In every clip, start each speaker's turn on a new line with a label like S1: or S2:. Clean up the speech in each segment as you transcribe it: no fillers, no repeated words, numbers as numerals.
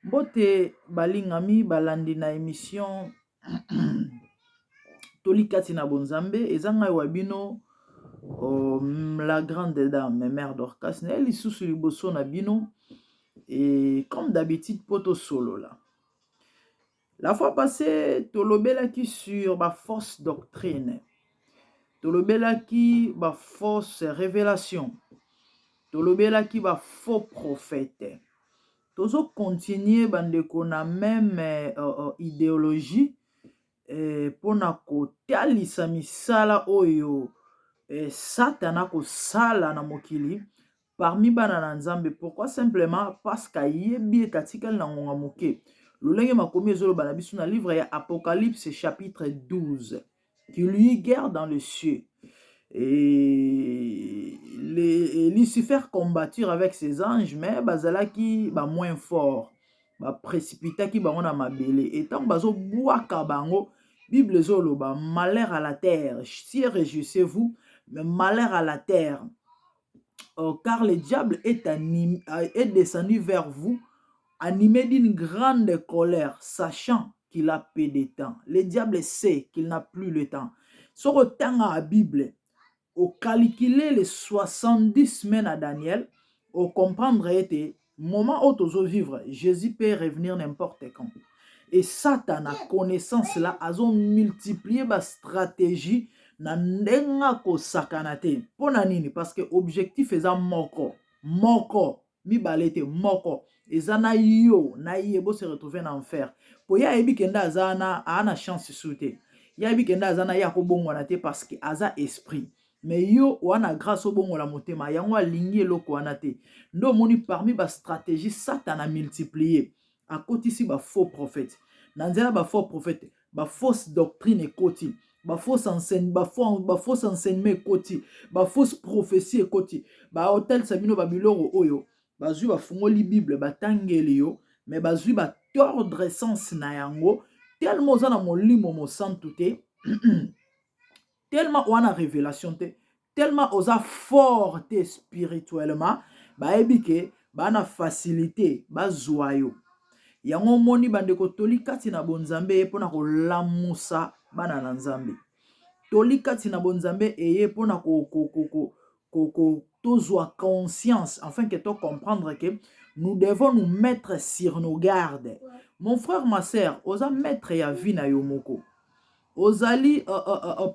S1: Mbote balingami balandi na émission Tolikati na bonzambe ezanga wabino la grande dame mère Dorcas na lisusu liboso na bino et comme d'habitude poto solo là. La fois passée tolobelaki sur ba fausse doctrine. Tolobelaki ba fausse révélation. Tolobelaki ba faux prophète. Tozo continuer bandeko na même idéologie pona kotalisa misala oyo Satana kosala na mokili parmi bana na Nzambe. Pourquoi? Simplement parce qu'ayebi katikali na ngonga moke. Lolenge makomi ezoloba na biso na livre ya Apocalypse chapitre 12 qui lui guerre dans le cieux. Et Lucifer combattir avec ses anges, mais bazalaki ba moins fort, ba précipitaki bango na mabele. Et tant bazo boaka bango, Bible zoloba malheur à la terre. Si réjouissez-vous, mais malheur à la terre. Car le diable est descendu vers vous, animé d'une grande colère, sachant qu'il a peu de temps. Le diable sait qu'il n'a plus le temps. Sur le temps à la Bible, au calculer les 70 semaines à Daniel, au comprendre était moment où tu vivre, Jésus peut revenir n'importe quand. Et Satan a connaissance là, a multiplié ma stratégie na ndenga ko sakanate. Pona nini? Parce que objectif est moko, mi balete moko. Ezana yo, na yebo se retrouver en enfer. Po ya ebi kenda azana, ana chance soute. Ya ebi kenda azana ya ko bongwana te parce que aza esprit. Mais yo wana grâce au bon la motema yango alingi eloko wana te. Ndo moni parmi ba stratégie Satan a multiplié. À côté ici ba faux prophète. Nanzela ba faux prophète, ba fausse doctrine ekoti, ba fausse enseignement ekoti, ba fausse prophétie ekoti. Ba hôtel sabino ba biloro oyo, ba zui ba fungoli Bible ba tangeli yo, mais ba zui ba tordre sens na yango, tellement za na molimo mo santu te. Tellement on a révélation te, tellement on a forte spirituellement, ba ebike ba na facilité ba joyeux. Yango moni bandeko tolikati na bonzambe pona ko lamusa bana na Nzambe. Tolikati na bonzambe eye pona tozwa conscience afin que to comprendre que nous devons nous mettre sur nos gardes. Mon frère, ma sœur, oza maître ya vie na yo moko. Ozali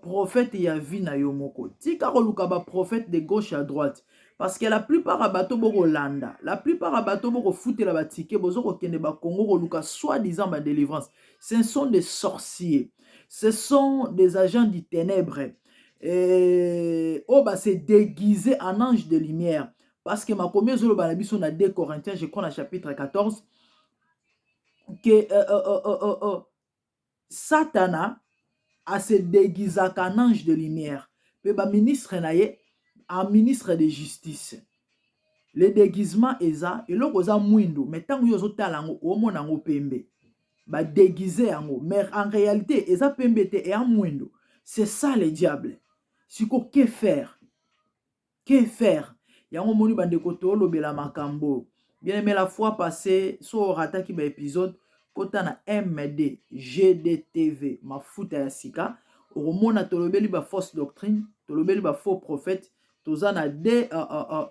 S1: prophète ya vie na yo moko. Tika koluka ba prophète de gauche à droite. Parce que la plupart à bateau boko landa, la plupart à bateau boko foutre la batike, bozo kende ba Congo koluka soi-disant ba délivrance. Ce sont des sorciers. Ce sont des agents du ténèbre. Oh bah c'est déguisé en ange de lumière. Parce que ma commune zolo banabiso na 2 Corinthiens, je crois na chapitre 14 que Satana a se déguisé en ange de lumière. Pe ba ministre na ye un ministre de justice. Le déguisement eza eloko za mwindo, mais tant yo zotala ngo omona ngo pembe. Ba déguisé yango, mais en réalité eza pembe te et en mwindo. C'est ça le diable. Siko que faire? Que faire? Yango moni bandeko to lobela makambo. Bien aimé la fois passée, so rataki ba épisode kota na MD GDTV mafuta ya sika. Oromona tolobeli ba fausse doctrine, tolobeli ba faux prophète. Toza na des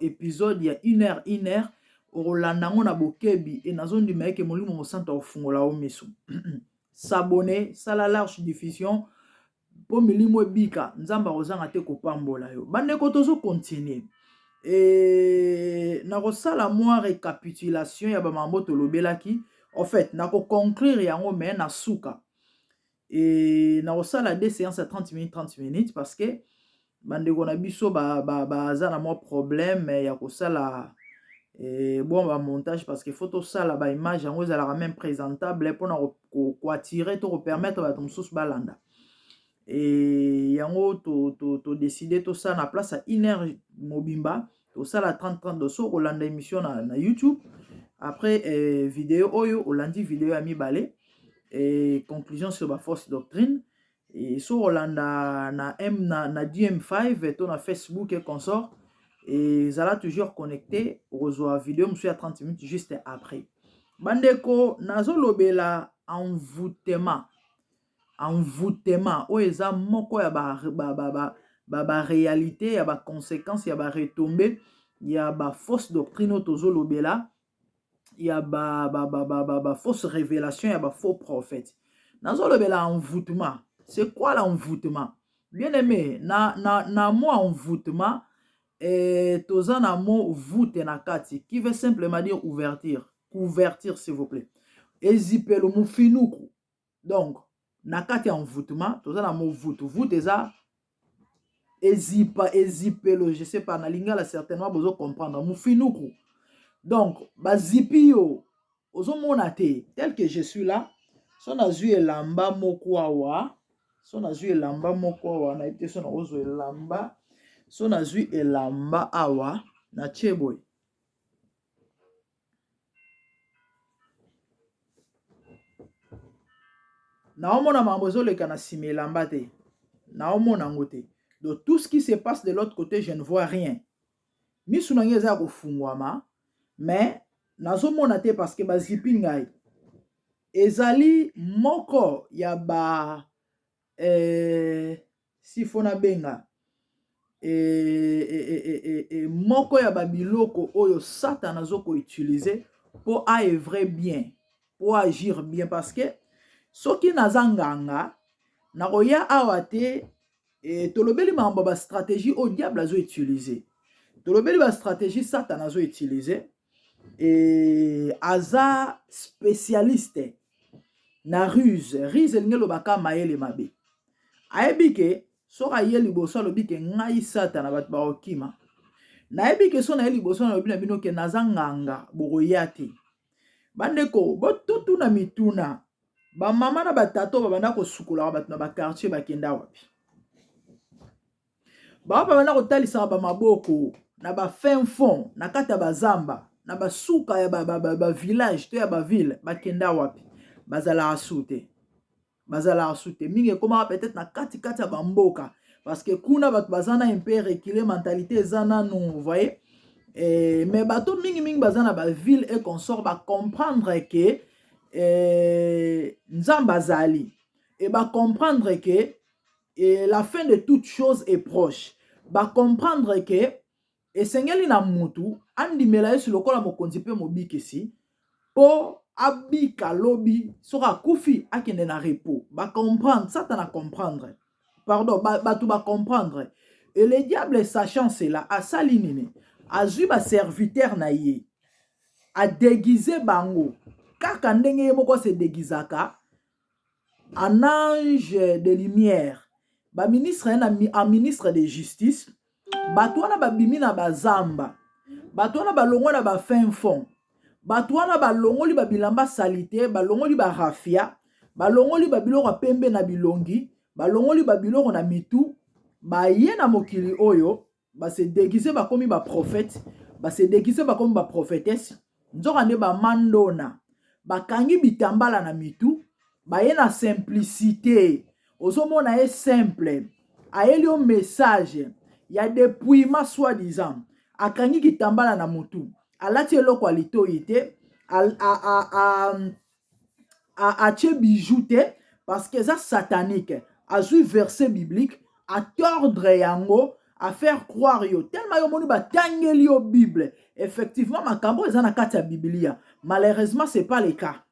S1: épisodes ya 1 heure orolanda ngo na bokebi et nazondi maeke molimo mosanta ofungola o miso. S'abonner, ça la large diffusion po milimo ebika nzamba kozanga te kopambola yo. Bandeko tozo continuer. Et na kosala moi récapitulation ya ba mambo tolobelaki. En fait, na ko conclure yango mais na suka. Et na kosala des séances à 30 minutes parce que bandeko na biso baza na mwa problème ya kosala bon ba montage parce que photo sala ba image yango ezalaka même présentable pona ko attirer to permettre ba mosusu balanda. Et yango to décider to ça na place à 1 heure mobimba to sala 30 doso kolanda émission na YouTube. Après vidéo oyo olandi vidéo ya mibale et conclusion sur ba fausse doctrine. Et sur Hollanda na DM5 to na Facebook et consort et ça là toujours connecté aux vidéos monsieur à 30 minutes juste après. bandeko nazolobela envoûtement. Envoûtement oyo eza moko ya ba réalité ya ba conséquences ya ba retombées ya ba fausse doctrine oyo tozolobela ya ba fausse révélation ya ba faux prophètes. Nazolobela envoûtement. C'est quoi l'envoûtement? Bien aimé, na mot envoûtement toza na mot voûte na kati qui veut simplement dire ouverture. Couverture s'il vous plaît. Ezipelo mufinuku. Donc na kati ya envoûtement toza na mot voûte. Voûte eza ezipelo, je sais pas na lingala certainement bozo comprendre mufinuku. Donc bazipi yo ozomona te tel que je suis là. So nazwi elamba moko awa, so nazwi elamba moko awa na ete so na ozo elamba, so nazwi elamba awa na cheboy. Naomona mambo ezoleka na sima elamba te. Naomona ngo te. Donc tout ce qui se passe de l'autre côté, je ne vois rien. Misu na ngai eza kofungwama, mais nazomona te parce que bazipi ngai. Ezali moko ya ba sifona benga moko ya babiloko oyo Satan azoko utiliser pour œuvrer bien, pour agir bien, parce que soki nazanganga nakoya awa te tolobeli mambo ba stratégie au diable azo utiliser, tolobeli ba stratégie Satan azo utiliser aza spécialiste na ruse elingi lobaka mayele mabe. Ayebi ke so aye liboso alobi ke ngai Satan bato bakokima. Nayebi ke so na ye liboso alobi na bino ke naza nganga bokoya te. Bandeko botutu na mituna bamama na batato babanda kosukola bato na bakartier bakenda wapi. Babanda kotalisa bamaboko na ba fin fond na kati ya bazamba na basuka ya ba village to ya ba ville bakenda wapi. Bazala asute. Bazala asute. Mingi koma peut-être na kati ya bamboka. Parce que kuna bato bazana un peu reculé mentalité ezana non, vous voyez. Mais bato mingi bazana ba ville et consort ba comprendre que nzamba zali et ba comprendre que la fin de toute chose est proche. Ba comprendre que esengeli na mutu andimela yesu lokola mokonzi pe mobikisi po abika lobi sera kufi akende na repos. Ba comprendre, Satan a comprendre. Pardon, tout ba comprendre. Et le diable sachant cela a salinine, a zui ba serviteur na ye, a déguisé bango. Kaka ndenge moko se déguisaka en ange de lumière. Ba ministre en ministre de justice, bato wana ba bimi na bazamba. Bato wana ba longo na ba fin fond. Bato wana balongoli babilamba salite, balongoli ba rafia, balongoli babiloko pembe na bilongi, balongoli babiloko na mitu, baye na mokili oyo, se déguiser bakomi ba prophète, se déguiser bakomi ba prophétesse, nzoka nde ba mandona, bakangi bitambala na mitu, baye na simplicité, ozomona ye simple, ayeli yo message, ya dépouillement soi-disant, akangi kitambala na mutu. Alati eloko alitoyi te, atie bijou te, parce que ça satanique, a joué verset biblique, à tordre yango, à faire croire yo. Tellement yo moni ba tangeli yo Bible. Effectivement, makambo eza na kati ya Biblia. Malheureusement, c'est pas le cas.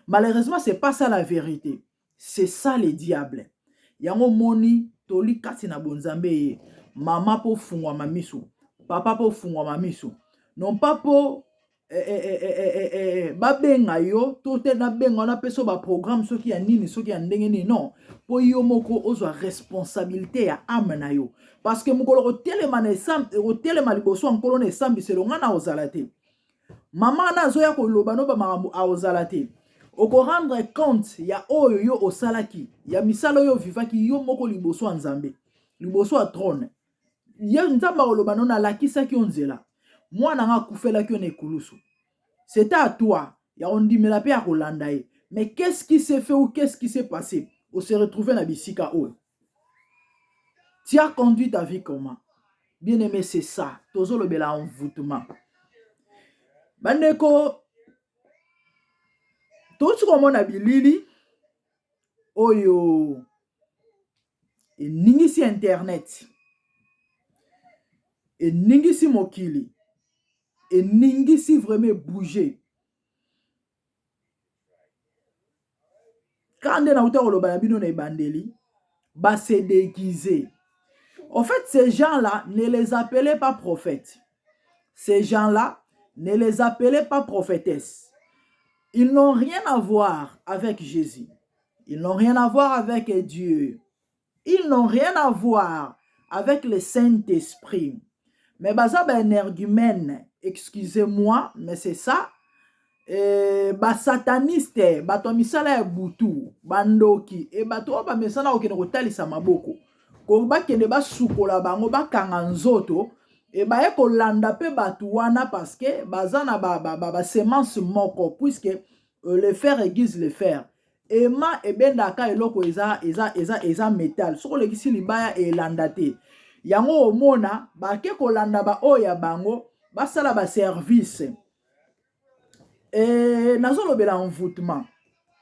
S1: Malheureusement, c'est pas ça la vérité. C'est ça le diable. Yango moni toli kati na bonzambe ye. Mama po fungwa mamisu, papa po fungwa mamisu. Non pas pour babenga yo tote na benga na peso ba programme soki ya nini soki ya ndenge ni non po yo moko ozwa responsabilité ya ame na yo, parce que mokolo kotelema na esam kotelema liboso nkolo na esambi selonga na ozala te mama na zo ya koloba no ba makambo a ozala te oko rendre compte ya oyo yo osalaki ya misala yo vivaki yo moko liboso ya Nzambe liboso ya trône ya Nzamba koloba no na lakisaki onzela. Moi, je suis c'était à toi. Mais qu'est-ce qui s'est fait ou qu'est-ce qui s'est passé? On s'est retrouvé dans Bissika. Tu as conduit ta vie comment? Bien aimé, c'est ça. Tozo le bela envoûtement. Bandeko, Tout comme on a bilili oyo eningisi internet, eningisi mokili, eningisi vraiment bouger. Quand on a oloba bino na ebandeli, ba se déguiser. En fait, ces gens-là, ne les appelez pas prophètes. Ces gens-là, ne les appelez pas prophétesses. Ils n'ont rien à voir avec Jésus. Ils n'ont rien à voir avec Dieu. Ils n'ont rien à voir avec le Saint-Esprit. Mais baza ba énergumène, excusez-moi, mais c'est ça. Ba sataniste, ba to misala ya butu, bandoki, e ba to ba mesana okene kotalisa maboko. Ko ba kende ba sukola bango ba kanga nzoto, e ba e kolanda pe batu wana parce que baza na ba semence moko, puisque le fer aiguise le fer. Ema ebendaka eloko eza métal. Soko lekisi libaya elanda te. Yango omona ba ke kolanda ba oya bango basala ba service. Nazolobela envoûtement.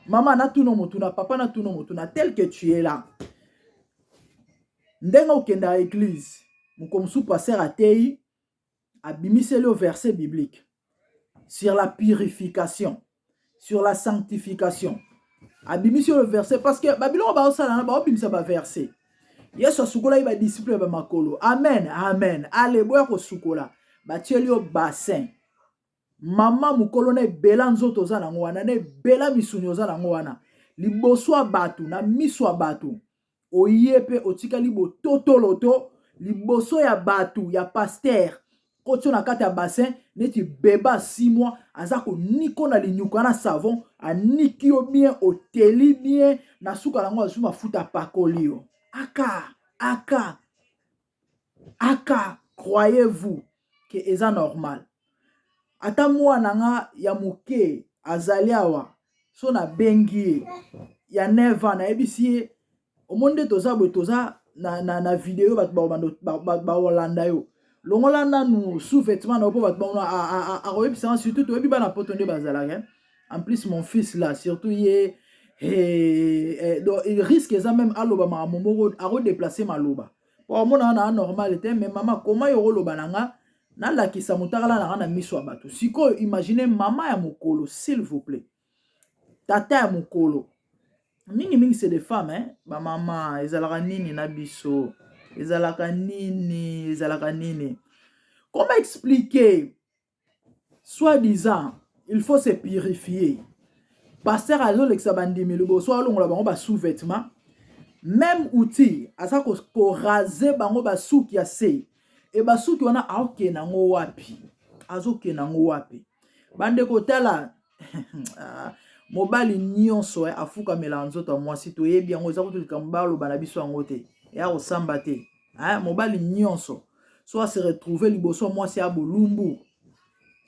S1: Maman na tuno motuna, papa na tuno motuna, tel que tu es là. Ndenga okenda à l'église, mukomsu passer à tei, abimisele au verset biblique sur la purification, sur la sanctification. Abimisele le verset parce que babilo ba osala ba obimisa ba verset. Yesu sukola iba disciple ba makolo. Amen, amen. Allez boya ko sukola. Ba tieli au bassin. Mama mukolo na bela nzoto za nango wana, na bela misuni za nango wana. Liboso batu na miso batu. Oyepe otika libo totoloto liboso ya batu ya pasteur. Koto na kati ya bassin neti beba 6 mois azako niko na linyuka na savon anikio bien oteli bien na suka nango azuma futa pakolio. Aka croyez-vous que eza normal? Ata mwana nga ya muke azali awa so na bengi ya 9 ans na ebisi omonde toza na video ba Holanda yo longola nanu sous-vêtement na po ba a surtout to ebi bana potonde bazala en plus mon fils là surtout donc il risque ça même aloba ma momo a redéplacer maloba pour mona na normal était mais maman comment yo loba nanga na la kisa mutakala na miso bato siko imaginez maman ya mokolo s'il vous plaît tata ya mokolo mingi c'est des femmes hein ba maman ezalaka nini na biso ezalaka nini comment expliquer soi-disant il faut se purifier pasteur azo leksa bandimi le boso alongola bango ba sous-vêtements même outil asa ko raser bango ba souki ya se e basuki wana aoke nango wapi azoke nango wapi bande kotala mobali nyonso afuka mela nzoto mwasi to yebi yango za kutulika mbalo bana biso yango te ya kosamba te mobali nyonso so se retrouver liboso mwasi ya bolumbu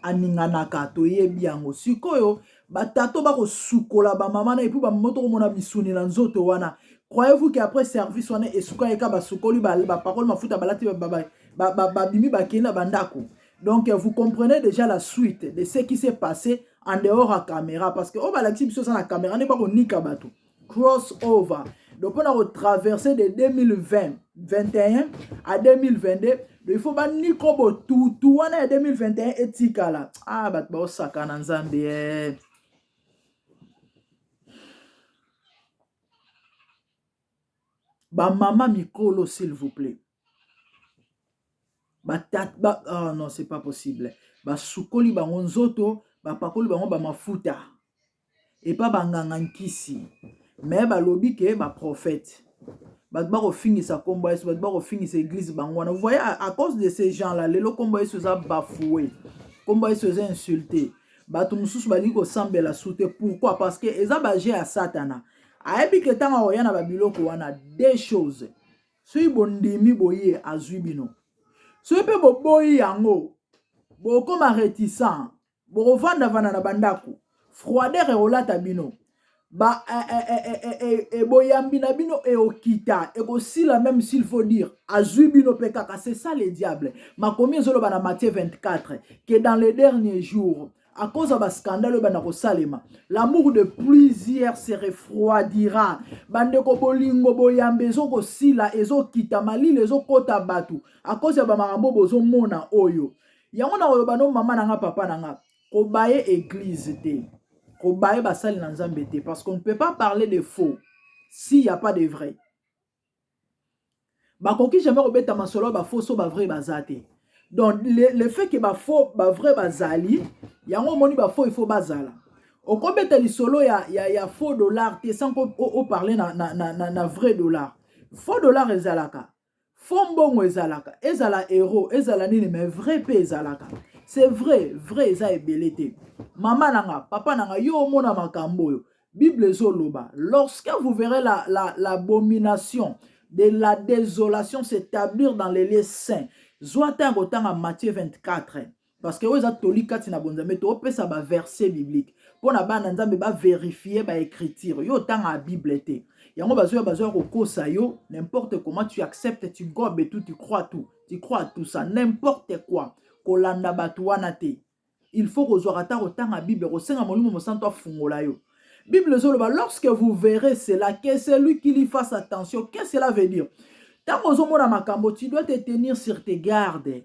S1: aninganaka to yebi yango sikoyo batato bako sukola ba mama na epu ba moto ko mona misuni na nzoto wana. Croyez-vous qu'après service on est esuka eka ba sukoli ba parole mafuta balati bimi bakena bandako. Donc vous comprenez déjà la suite de ce qui s'est passé en dehors à caméra parce que on va l'activer sur la caméra n'est pas qu'on nika bato. Crossover. Donc on a traversé de 2021 à 2022. Il faut pas ni kobo tout wana 2021 etika la. Bat ba osaka na nzambe. Ba maman mikolo s'il vous plaît. Oh non, c'est pas possible. Ba sukoli ba nzoto, ba pakoli ba ba mafuta. Et pas banganga nkisi. Mais ba lobi ke ba prophète. Ba finisa kombo yesu, ba finisa église bangwana. Vous voyez à cause de ces gens-là, les kombo yesu za bafoué. Kombo yesu za insulté. Ba to mususu ba liko sambela soute. Pourquoi? Parce que eza ba jé à satana. Ayebi ke tanga oyana ba biloko wana deux choses. Sui bondimi boye azwibino. Sui pe boboyi yango. Bokoma réticent. Bokovanda vana na bandako. Froideur e olata bino. Ba boyambi na bino e okita e kosila même s'il faut dire azwibino pekaka c'est ça le diable. Makomi ezoloba na Matthieu 24 que dans les derniers jours à cause de scandale banako salema. L'amour de plusieurs se refroidira. Bandeko bolingo boyambe ezoko sila ezokita malili ezokota batu à cause de bamarambo bozo mona oyo. Yango na oyo bano mama nanga papa nanga kobaye église te. Kobaye basali na nzambe te parce qu'on ne peut pas parler de faux s'il y a pas de vrai. Bakoki jamais robeta masolo ba faux so ba vrai bazate. Donc le fait que ba faux ba vrai bazali, yango moni ba faux il faut bazala. Au kobeta lisolo ya faux dollar te sans ko parler na vrai dollar. Faux dollar ezalaka. Faux mbongo ezalaka. Ezala euro, ezala nini mais vrai pe ezalaka. C'est vrai, vrai eza ebelete. Maman nanga, papa nanga yo mona makambo yo. Bible zoloba, lorsque vous verrez l'abomination de la désolation s'établir dans les lieux saints. Zoata ngotanga Matthieu 24. Parce que vous êtes tolikati na bonzambe to pesa ba verset biblique. Pona ba nzambe ba vérifier ba écriture. Yo tanga Bible te. Yango bazo ko kosa yo, n'importe comment tu acceptes, tu gobes tout, tu crois tout. Tu crois tout ça, n'importe quoi. Kolanda batuana te. Il faut que zoata otanga Bible, rosenga molimo mosanto fungola yo. Bible zoloba, lorsque vous verrez cela, que c'est lui qui lui fasse attention. Qu'est-ce que cela veut dire? Tant que makambo, tu dois te tenir sur tes gardes.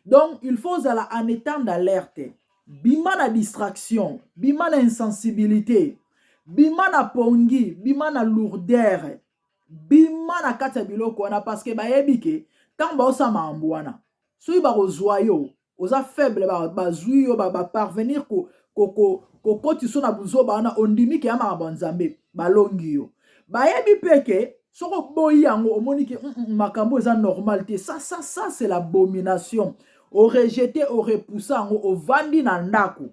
S1: Donc, il faut en étant d'alerte. Bima na distraction, bima na insensibilité, bima na pongi, bima na lourdeur, bima na kata biloko wana parce que bayebike, tant ba osama ambwana. Soyi ba ozwayo, oza faible ba zuyo ba parvenir ko tu so na buzoba wana ondimi ke ama banzambe balongi yo. Bayebi peke soko boyi yango omoni ke makambo eza normal te. Ça c'est l'abomination. Au rejeté, au repoussé, au vandi na ndako.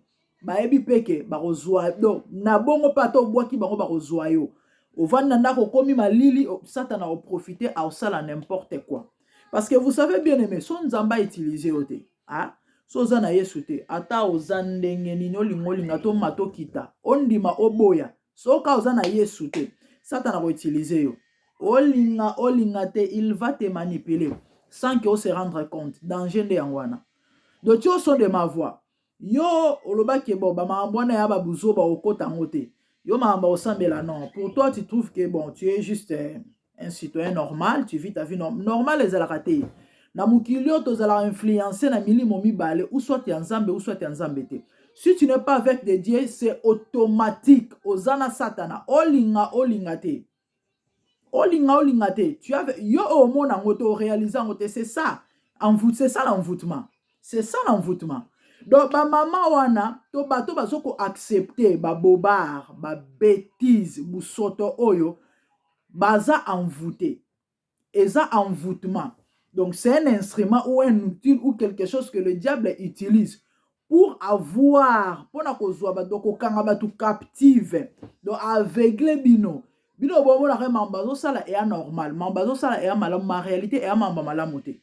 S1: Bayebi peke barozwa do na bongo pato boaki bango barozwa yo. Au vandi na ndako komi malili Satan a profité à osala n'importe quoi. Parce que vous savez bien aimé, son nzamba utilisé ote. Ah soza na yesu te ata oza ndenge nini olingolinga to mato kita ondima oboya soka oza na yesu te Satan a utiliser yo olinga te il va te manipuler sans que on se rendre compte danger nde yangwana. Donc tu son de ma voix yo oloba ke bon ba maambwana ya ba buzo ba okota ngote yo maamba osambela non pour toi tu trouves que bon tu es juste un citoyen normal, tu vis ta vie normale ezalaka te. Na mukilio tozala influencer na milimo mibale ou soit tu nzambe ou soit tu nzambe te. Si tu n'es pas avec des dieux, c'est automatique. Ozana satana olinga te. Olinga te. Tu as yo au monde en auto réalisant c'est ça. C'est ça l'envoûtement. C'est ça l'envoûtement. Donc ba maman wana to bato bazoko accepter ba bobard, ba bêtise, bu soto oyo baza envoûté. Eza envoûtement. Donc, c'est un instrument ou un outil ou quelque chose que le diable utilise pour avoir, pour tout captive, donc aveugler bino. Bino bon la mambazo sala est anormal, mambazo sala est malam, ma réalité est mamba malamoté.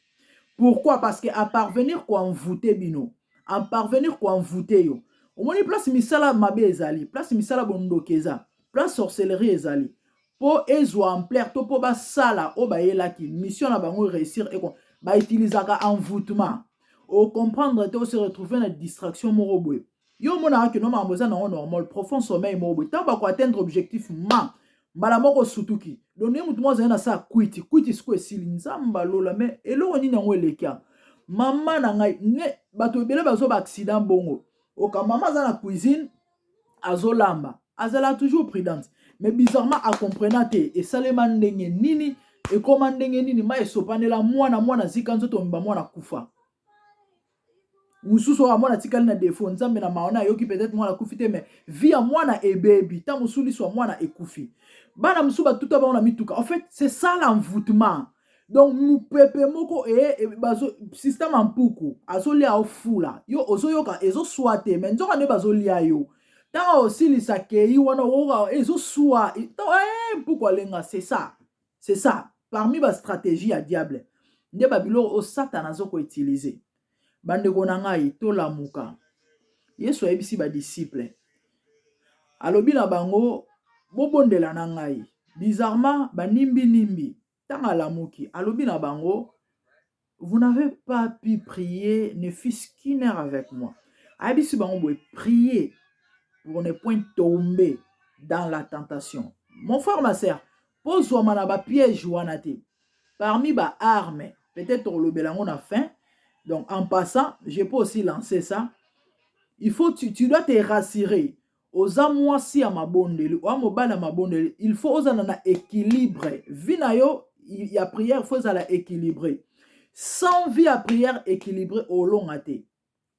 S1: Pourquoi? Parce que à parvenir quoi envoûter bino, à parvenir quoi envoûter yo. Au moins place misala mabe ezali, place misala bondo keza, place sorcellerie ezali. Po ezwa ampleur to po basala o bayelaki mission na bango réussir et ba utilisaka envoûtement o comprendre te se retrouver na distraction morobwe yo mona que no mamboza na normal profond sommeil morobwe ta ba ko atteindre objectif mbala moko sutuki donc mutu mo za na sa quit siko esili nzamba lola mais eloko nini yango elekia mama na ngai ne bato ebele bazo ba accident bongo o ka mama za na cuisine azolamba azala toujours prudente. Mais bizarrement à comprendre te et salema ndenge nini et comment ndenge nini ma esopanela mwana zikanzo to mba mwana kufa mususu wa mwana tikali na défaut nzambe na maona yoki peut-être mwana kufite mais via mwana e baby ta musuli so mwana ekufi bana musuba tuta ba on a mituka en fait c'est ça l'envoûtement. Donc mu pepe moko e bazo système en puku azolia ofula yo ozoyoka ezo swate mais nzoka ne bazolia yo. Tant aussi les sakei wana oga ezo soa pourquoi lenga c'est ça parmi ba stratégie à diable nde babilo o Satan azoko utiliser bande kona ngai to lamuka Yesu ayebisi ba disciple alobi na bango bobondela na ngai bizarrement nimbi tanga lamuki alobi na bango vous n'avez pas pu prier ne fût-ce qu'une heure avec moi. Abisi bango boye prier pour ne point tomber dans la tentation. Mon frère, ma sœur, pose-toi manaba piège wanate. Parmi ba armes, peut-être le belango a faim. Donc en passant, je peux aussi lancer ça. Il faut tu dois te rassurer. Aux amoisi à ma bondeli, ou à mobile ma bondeli, il faut aux un équilibre. Vinayo, il y a prière, il faut à équilibrer. Sans vie à prière équilibrée au long à te.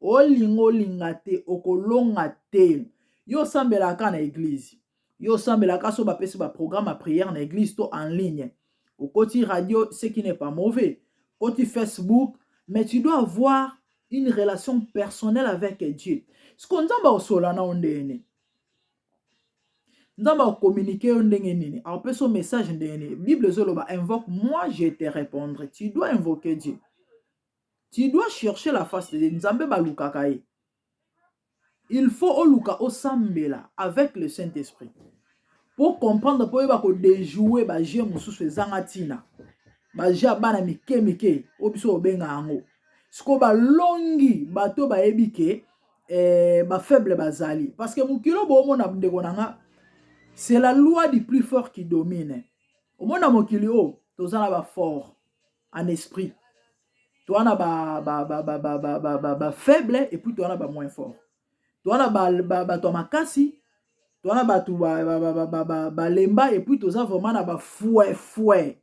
S1: O lingo lingate, o kolonga te. Yo sambelaka na église. Yo sambelaka so ba pesi ba programme à prière na église to en ligne. Au côté radio, ce qui n'est pas mauvais. Côté Facebook, mais tu dois avoir une relation personnelle avec Dieu. Ce qu'on dit au solana ondene. Nzamba communiquer ondenge nini. Alors peut son message ndene. Bible zoloba invoque, moi je te répondrai. Tu dois invoquer Dieu. Tu dois chercher la face de Dieu. Nzambe balukakaye. Il faut oluka osambela avec le Saint-Esprit. Pour comprendre pour yeba ko déjouer ba jeu mususu ezangatina. Ba jeu bana mike obiso obenga ango. Siko ba longi bato ba ebike ba faible bazali parce que mukilo bo mona ndeko nanga c'est la loi du plus fort qui domine. Au mona mokili o tozana ba fort en esprit. Toi na ba faible et puis toi na ba moins fort. Toana bato makasi, toana bato balemba et puis toza vraiment na ba fouet.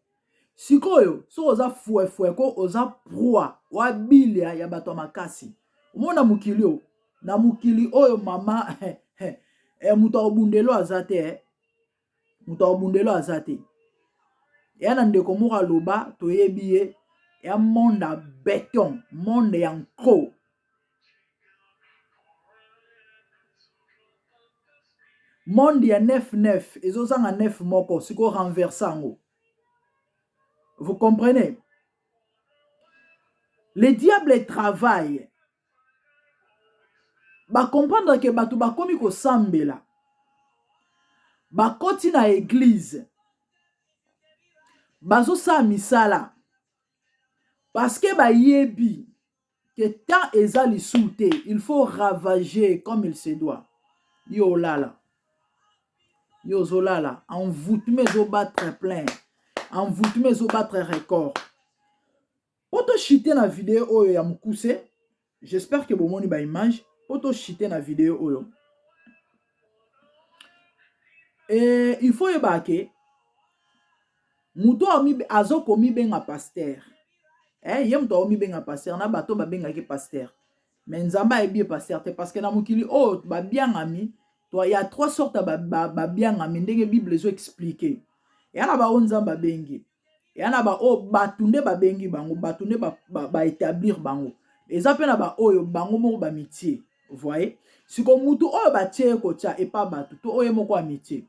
S1: Sikoyo, so oza fouet ko oza proie, wa bilia ya bato makasi. Omona mukili o, na mukili oyo mama muto obundelo azate, muto obundelo azate. Ya na ndeko moka loba toyebi ye, ya monde à béton, monde ya nko. Monde ya 9-9, et zo zanga 9 moko, siko renversango. Vous comprenez? Le diable travaille. Ba comprendre que batu ba komi ko sambela. Ba koti na église. Bazo sa misala. Parce que ba yebi que tant ezali souté, il faut ravager comme il se doit. Yo lala. Yo zolala. Envoûtement zo battre plein. Envoûtement zo battre record. Poto chiter na vidéo oyo ya mukuse. J'espère que bomoni ba image. Poto chiter na vidéo oyo. Et il faut yebake. Muto azo komi benga pasteur. Ye muto omi benga pasteur. Na bato ba benga ke pasteur. Mais nzamba ebi pasteur te. Parce que na mukili o ba biangami. Il y a 3 sortes de biangami. Ndenge Bible zo expliquer. Yana ba onzamba bengi. Yana ba o batunde ba bengi bango. Batunde ba établir bango. Eza pe na ba oyo bango mo ba métier. Vous voyez? Si ko mutu oyo ba tie ko tia et pas batu to oyo moko métier.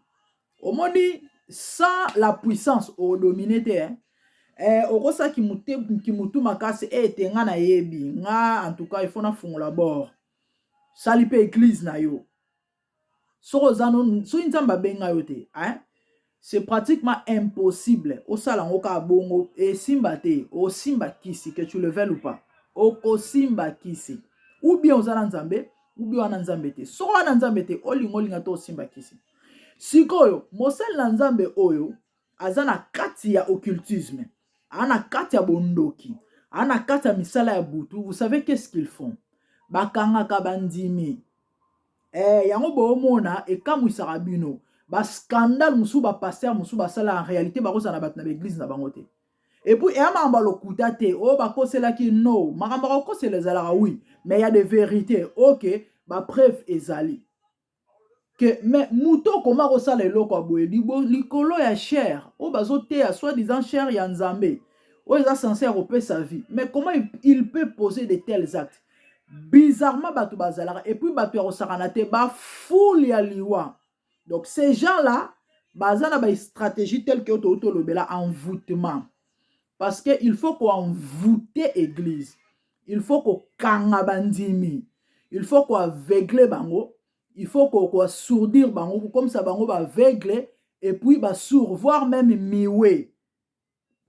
S1: Au moni sans la puissance au dominité okosa ki mutu makasi tenga na yebi nga en tout cas il faut na fungola bord. Sali pe église na yo. So zano so nzamba benga yo te, c'est pratiquement impossible. O sala ngoka bongo et simba te, o simba kisi que tu le veuilles ou pas. Oko simba kisi. Ou bien ozala nzambe, ou bien wana nzambe te. So wana nzambe te, olinga to simba kisi. Sikoyo, mosel na nzambe oyo, azana kati ya occultisme, ana kati ya bondoki, ana kati ya misala ya butu. Vous savez qu'est-ce qu'ils font? Bakanga kabandimi. Yango boomona ekamwisaka bino. Ba scandale musu ba pasteur musu ba sala en réalité ba kosa na bat na l'église na bango te. Et puis yama mbalo kuta te, o ba kosela ki no, makamba ko kosela zala oui, mais il y a des vérités. OK, ba preuve ezali. Que mais muto koma kosala eloko aboye likolo ya chair, o bazote ya soi-disant chair ya nzambe. O eza censé repérer sa vie. Mais comment il peut poser de tels actes? Bizarrement batu bazalara et puis batu ya sakanate ba foule ya liwa. Donc ces gens-là bazana ba stratégie telle que auto le bela envoûtement. Parce que il faut qu'on envoûte église. Il faut qu'on kanga bandimi. Il faut qu'on aveugle bango. Il faut qu'on sourdir bango comme ça bango ba aveugle et puis ba sourd voire même miwe.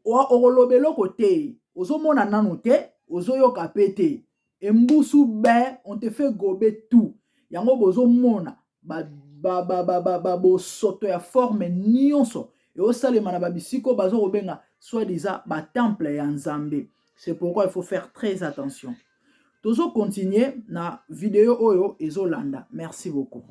S1: O lobelo côté. Ozo mona nanote, ozo yoka pété. embusu be on te fait gober tout yango bozo mona bosoto ya forme nyonso eosalema na babisiko bazo kobenga soi-disant batemple ya nzambe. C'est pourquoi il faut faire très attention. Tozo continuer na vidéo oyo ezolanda. Merci beaucoup.